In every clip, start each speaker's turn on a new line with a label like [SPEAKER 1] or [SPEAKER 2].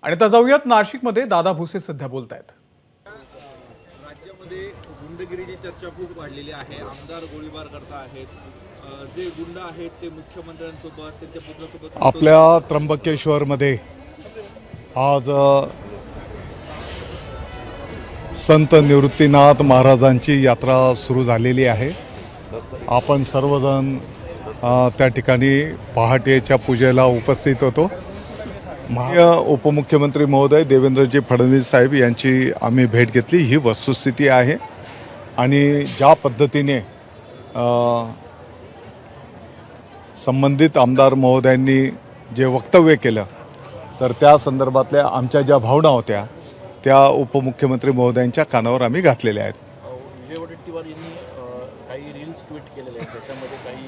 [SPEAKER 1] आणि आता जाऊयात नाशिकमध्ये दादा भुसे सध्या बोलतायत।
[SPEAKER 2] राज्यामध्ये गुंडगिरीची चर्चा खूप वाढलेली आहे। आमदार गोळीबार करता आहेत, जे गुंड आहेत ते मुख्यमंत्र्यांसोबत त्यांच्या पुत्रासोबत
[SPEAKER 3] आपल्या त्र्यंबकेश्वरमध्ये आज संत निवृत्तीनाथ महाराजांची यात्रा सुरू झालेली आहे। आपण सर्वजण त्या ठिकाणी पहाटेच्या पूजेला उपस्थित होतो। उपमुख्यमंत्री महोदय देवेंद्रजी फडणवीस साहेब यांची आम्ही भेट घेतली। ही वस्तुस्थिती आहे आणि ज्या पद्धतीने संबंधित आमदार महोदयांनी जे वक्तव्य केलं तर त्या संदर्भातल्या आमच्या ज्या भावना होत्या त्या उपमुख्यमंत्री महोदयांच्या कानावर आम्ही घातलेल्या आहेत।
[SPEAKER 4] विजय वडेट्टीवार यांनी काही रील्स ट्विट केलेले आहेत, त्याच्यामध्ये काही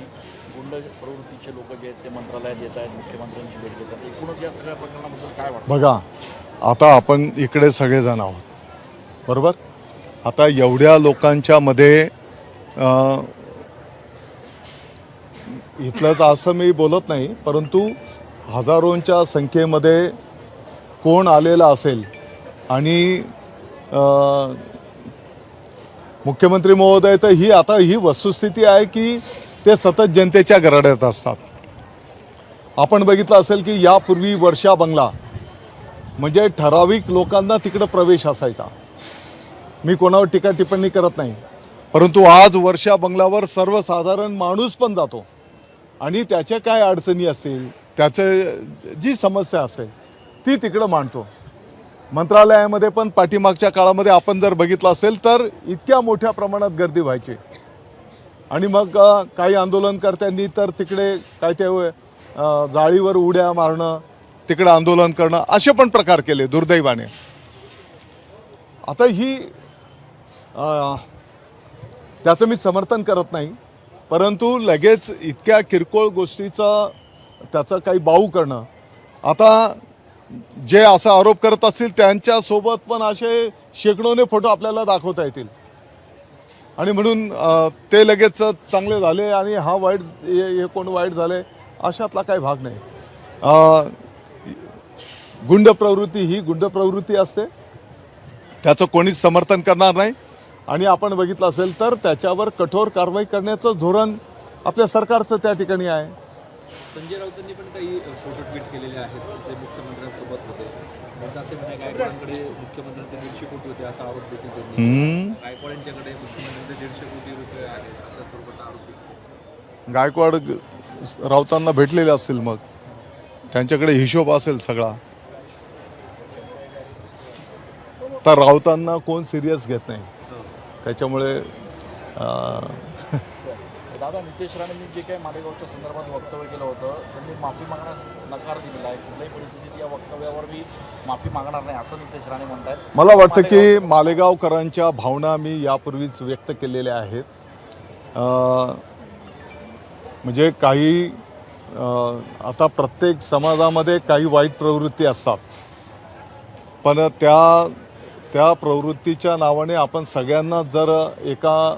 [SPEAKER 4] गुंड प्रवृत्तीचे लोक जे आहेत ते मंत्रालयात येत आहेत, मुख्यमंत्र्यांची भेट घेतात। एकूणच या सगळ्या प्रकरणाबद्दल काय वाटतं?
[SPEAKER 3] बघा, आता आपण इकडे सगळेजण आहोत, बरोबर? आता एवढ्या लोकांच्या मध्ये इथलंच असं मी बोलत नाही, परंतु हजारोंच्या संख्येमध्ये कोण आलेला असेल आणि मुख्यमंत्री महोदय तर ही वस्तुस्थिती आहे की ते सतत जनतेच्या घराड्यात असतात। आपण बघितलं असेल की यापूर्वी वर्षा बंगला म्हणजे ठराविक लोकांना तिकडे प्रवेश असायचा। मी कोणावर टीका टिप्पणी करत नाही, परंतु आज वर्षा बंगल्यावर सर्वसाधारण माणूस पण जातो आणि त्याच्या काय अडचणी असतील, त्याचं जी समस्या असेल ती तिकडं मांडतो। मंत्रालयामध्ये पण पाठीमागच्या काळामध्ये आपण जर बघितलं असेल तर इतक्या मोठ्या प्रमाणात गर्दी व्हायची आणि मग काही आंदोलनकर्त्यांनी तर तिकडे काय ते जाळीवर उड्या मारणं, तिकडे आंदोलन करणं असे पण प्रकार केले दुर्दैवाने। आता त्याचं मी समर्थन करत नाही, परंतु लगेच इतक्या किरकोळ गोष्टीचं त्याचं काही बाऊ करणं, आता जे असा आरोप करत असतील त्यांच्यासोबत पण असे शेकडोने फोटो आपल्याला दाखवता येतील आणि म्हणून ते लगेच चांगले झाले आणि हा वाईट हे कोण वाईट झाले अशातला काही भाग नाही। गुंड प्रवृत्ती ही गुंड प्रवृत्ती असते, त्याचं कोणीच समर्थन करणार नाही आणि आपण बघितलं असेल तर त्याच्यावर कठोर कारवाई करण्याचं धोरण आपल्या सरकारचं त्या ठिकाणी आहे।
[SPEAKER 2] संजय राऊतांनी पण काही फोटो ट्विट केलेले आहेत, जे मुख्यमंत्र्यांसोबत होते। त्यांचं असे म्हणणे गायकवाडांकडे मुख्यमंत्र्यांचे 150 कोटी होते असा आरोप देखील त्यांनी, गायकवाड यांच्याकडे मुख्यमंत्र्यांचे 150 कोटी रुपये आहेत अशा स्वरूपाचा आरोप देखील।
[SPEAKER 3] गायकवाड राऊतांना भेटलेले असतील, मग त्यांच्याकडे हिशोब असेल सगळा। तर राऊतांना कोण सिरियस घेत नाही, त्याच्यामुळे
[SPEAKER 4] दादा, नितेश राणेंनी जे काही मालेगावच्या संदर्भात वक्तव्य केलं होतं त्यांनी माफी मागण्यास नकार दिलेला आहे। कुठल्याही परिस्थितीत या वक्तव्यावर मी माफी मागणार नाही असं नितेश राणे म्हणतात।
[SPEAKER 3] मला वाटतं की मालेगावकरांच्या भावना मी यापूर्वीच व्यक्त केलेल्या आहेत। म्हणजे काही आता प्रत्येक समाजामध्ये काही वाईट प्रवृत्ती असतात, पण त्या प्रवृत्तीच्या नावाने आपण सगळ्यांना जर एका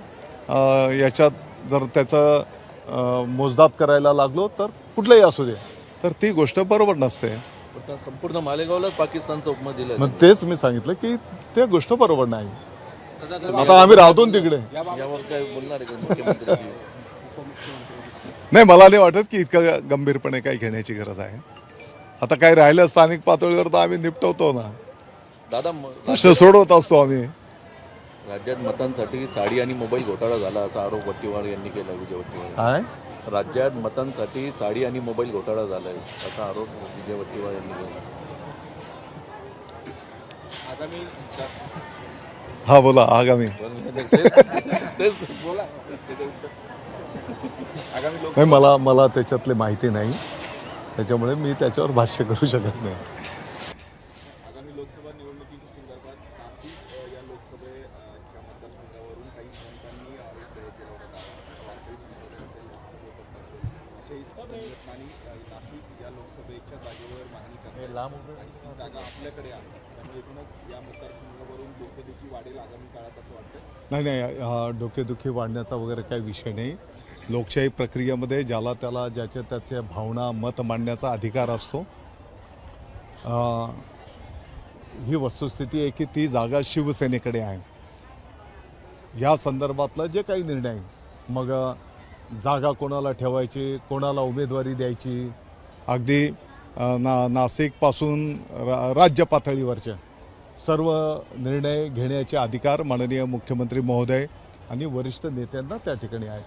[SPEAKER 3] याच्यात जर त्याचं मोजदाद करायला लागलो तर कुठलंही असू दे तर ती गोष्ट बरोबर नसते।
[SPEAKER 5] संपूर्ण मालेगावलाच पाकिस्तानचं उपमा दिलं,
[SPEAKER 3] मग तेच मी सांगितलं की ते गोष्ट बरोबर नाही। आता आम्ही राहतो तिकडे,
[SPEAKER 5] यावर काय बोलणार आहे का मुख्यमंत्री?
[SPEAKER 3] नाही, मला नाही वाटत की इतकं गंभीरपणे काही घेण्याची गरज आहे। आता काय राहिलं स्थानिक पातळीवर तर आम्ही निपटवतो ना,
[SPEAKER 5] दादा,
[SPEAKER 3] प्रश्न सोडवत असतो आम्ही।
[SPEAKER 5] राज्यात मतांसाठी साडी आणि मोबाईल घोटाळा झाला असा आरोप वट्टीवार यांनी केला। विजय वट्टीवार, राज्यात मतांसाठी साडी आणि मोबाईल घोटाळा झालाय असा आरोप विजय वट्टीवार यांनी केला।
[SPEAKER 2] आगामी
[SPEAKER 3] हा बोला, आगामी नाही, मला त्याच्यातली माहिती नाही, त्याच्यामुळे मी त्याच्यावर भाष्य करू शकत नाही।
[SPEAKER 2] आगामी लोकसभा निवडणुकीच्या संदर्भात नाशिक या लोकसभेच्या मतदारसंघावरून काही संघटनांनी एक केला होता। वारकरी संघटना असेल, असेल संघटनांनी नाशिक या लोकसभेच्या जागेवर मागणी करण्यात आणि ती जागा आपल्याकडे आहे, त्यामुळे एकूणच या मतदारसंघावरून डोकेदुखी वाढेल आगामी काळात असं वाटतं?
[SPEAKER 3] नाही, डोकेदुखी वाढण्याचा वगैरे काही विषय नाही। लोकशाही प्रक्रियेमध्ये ज्याला त्याला ज्याच्या त्याच्या भावना मत मांडण्याचा अधिकार असतो। ही वस्तुस्थिती आहे की ती जागा शिवसेनेकडे आहे. या संदर्भातलं जे काही निर्णय आहे, मग जागा कोणाला ठेवायची, कोणाला उमेदवारी द्यायची, अगदी नाशिकपासून राज्य पातळीवरचे सर्व निर्णय घेण्याचे अधिकार माननीय मुख्यमंत्री महोदय आणि वरिष्ठ नेत्यांना त्या ठिकाणी आहे.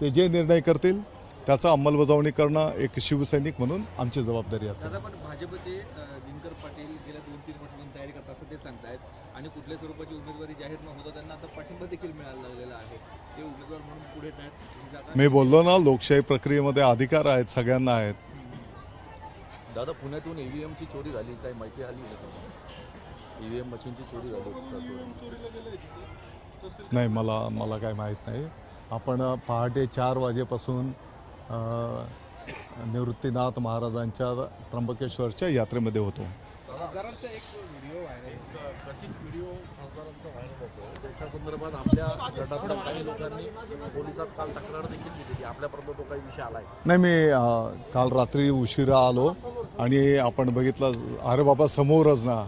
[SPEAKER 3] ते जे निर्णय करतील त्याचा अंमलबजावणी करणं एक शिवसैनिक म्हणून आमची जबाबदारी असेल.
[SPEAKER 2] दादा, पण भाजपचे दिनकर पाटील गेल्या 2-3 वर्षांपासून तयारी करतात असं ते सांगतायत आणि कुठल्या स्वरूपाची उमेदवारी जाहीर न होता त्यांना आता पाठिंबा देखील मिळायला लागलेला आहे. ते उमेदवार म्हणून पुढे येत आहेत. ही जागा
[SPEAKER 3] मी बोललो ना, लोकशाही प्रक्रियेमध्ये अधिकार आहेत, सगळ्यांना आहेत.
[SPEAKER 5] दादा, पुण्यातून EVM ची चोरी झाली, काही माहिती आली का समोर? EVM मशीनची चोरी झाली.
[SPEAKER 3] नाही, मला काय माहीत नाही. आपण पहाटे 4 वाजेपासून निवृत्तीनाथ महाराजांच्या त्र्यंबकेश्वरच्या यात्रेमध्ये होतो.
[SPEAKER 2] खासदारांचा एक व्हिडिओ व्हायरल
[SPEAKER 4] कथित व्हिडिओ खासदारांचा व्हायरल होतो, त्याच्या संदर्भात आपल्या गटातल्या काही लोकांनी पोलिसात काल तक्रार देखील दिली की आपल्यापर्यंत तो काही विषय आलाय.
[SPEAKER 3] नाही, मी काल रात्री उशिरा आलो आणि आपण बघितलं, अरे बाबा समोरच ना.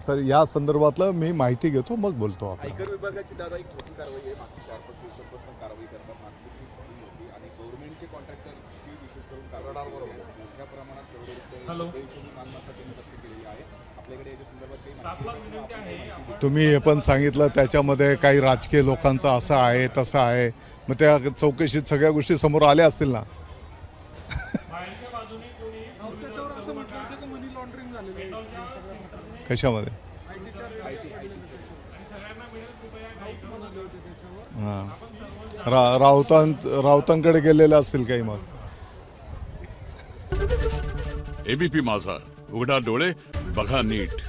[SPEAKER 3] तर या संदर्भातलं मी माहिती घेतो, मग बोलतो आपण.
[SPEAKER 2] आयकर विभागाची दादा एक मोठी कारवाई आहे. मागची 4-5 दिवसांपासून कारवाई करतात. नागपूरची चोरी होती आणि गव्हर्नमेंटचे कॉन्ट्रॅक्टर विशेष करून कारवाई केली आहे. मोठ्या प्रमाणात करोडो रुपये बेहिशोबी मालमत्ता त्यांनी जप्त केलेली आहे. आपल्याकडे याच्या संदर्भात काही माहिती?
[SPEAKER 3] तुम्ही हे पण सांगितलं, त्याच्यामध्ये काही राजकीय लोकांचं असं आहे तसं आहे, मग त्या चौकशीत सगळ्या गोष्टी समोर आल्या असतील ना. कशामध्ये? हां, राऊतांकडे गेलेले असतील काही. मग
[SPEAKER 6] एबीपी माझा, उघडा डोळे बघा नीट.